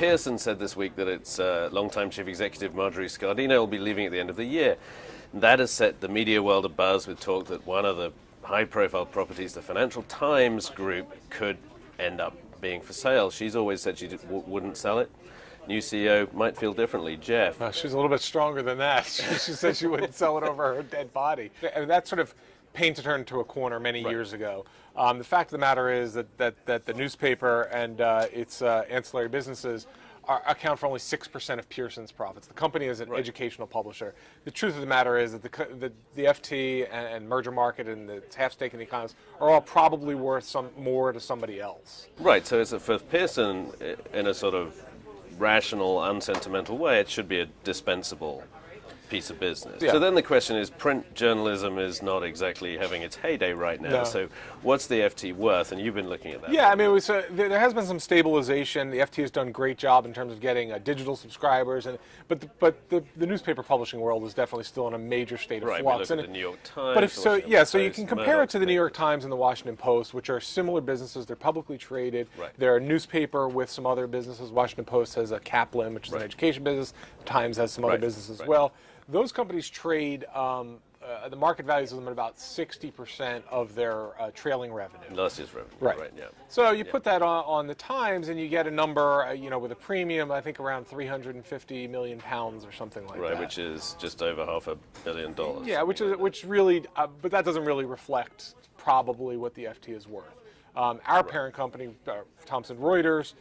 Pearson said this week that its longtime chief executive Marjorie Scardino will be leaving at the end of the year. That has set the media world abuzz with talk that one of the high-profile properties, the Financial Times Group, could end up being for sale. She's always said she wouldn't sell it. New CEO might feel differently. Jeff? She's a little bit stronger than that. She said she wouldn't sell it over her dead body. And that sort of painted her into a corner many years ago. The fact of the matter is that the newspaper and its ancillary businesses account for only 6% of Pearson's profits. The company is an educational publisher. The truth of the matter is that the FT and Merger Market and the half stake in the Economist are all probably worth more to somebody else. Right, so for Pearson, in a sort of rational, unsentimental way, it should be a dispensable piece of business. Yeah. So then the question is, print journalism is not exactly having its heyday right now. No. So what's the FT worth? And you've been looking at that. Yeah, I mean, there has been some stabilization. The FT has done a great job in terms of getting digital subscribers, but the newspaper publishing world is definitely still in a major state of flux. We look at the New York Times. But so you can compare it to the New York Times and the Washington Post, which are similar businesses. They're publicly traded. Right. They're a newspaper with some other businesses. Washington Post has a Kaplan, which is an education business. The Times has some other businesses as well. Those companies trade, the market values of them at about 60% of their trailing revenue. Last year's revenue. Right. Yeah. So you put that on the Times, and you get a number, with a premium, I think around 350 million pounds or something like that. Right, which is just over $500 million. Yeah, which really, but that doesn't really reflect probably what the FT is worth. Our parent company, Thomson Reuters,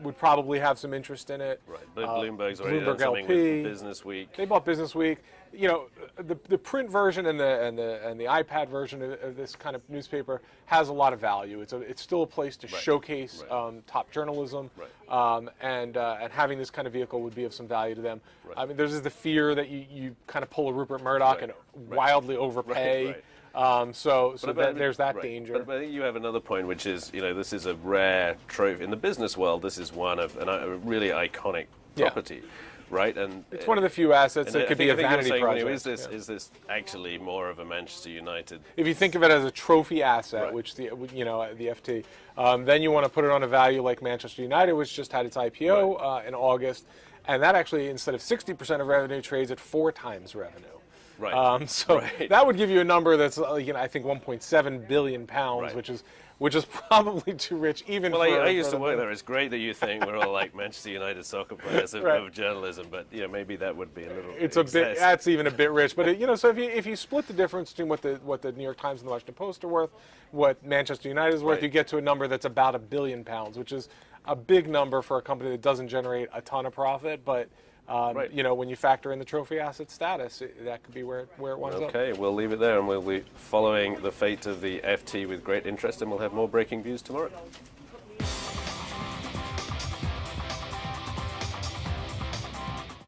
would probably have some interest in it. Right, but Bloomberg's already Bloomberg done something LP, with Business Week. They bought Business Week. The print version and the iPad version of this kind of newspaper has a lot of value. It's still a place to showcase top journalism, and having this kind of vehicle would be of some value to them. Right. I mean, there's the fear that you kind of pull a Rupert Murdoch and wildly overpay. Right. There's that danger. But I think you have another point, which is, this is a rare trophy. In the business world, this is one of a really iconic property, right? And it's one of the few assets that could be a vanity project. Is this actually more of a Manchester United? If you think of it as a trophy asset, which the FT, then you want to put it on a value like Manchester United, which just had its IPO in August, and that actually, instead of 60% of revenue, trades at 4 times revenue. Right. That would give you a number that's I think 1.7 billion pounds, which is probably too rich even for. I used to work there. It's great that you think we're all like Manchester United soccer players of journalism, but maybe that would be a little. It's a bit. That's even a bit rich, but so if you split the difference between what the New York Times and the Washington Post are worth, what Manchester United is worth, you get to a number that's about £1 billion, which is a big number for a company that doesn't generate a ton of profit, but. When you factor in the trophy asset status, that could be where it winds up. Okay, we'll leave it there, and we'll be following the fate of the FT with great interest, and we'll have more breaking views tomorrow.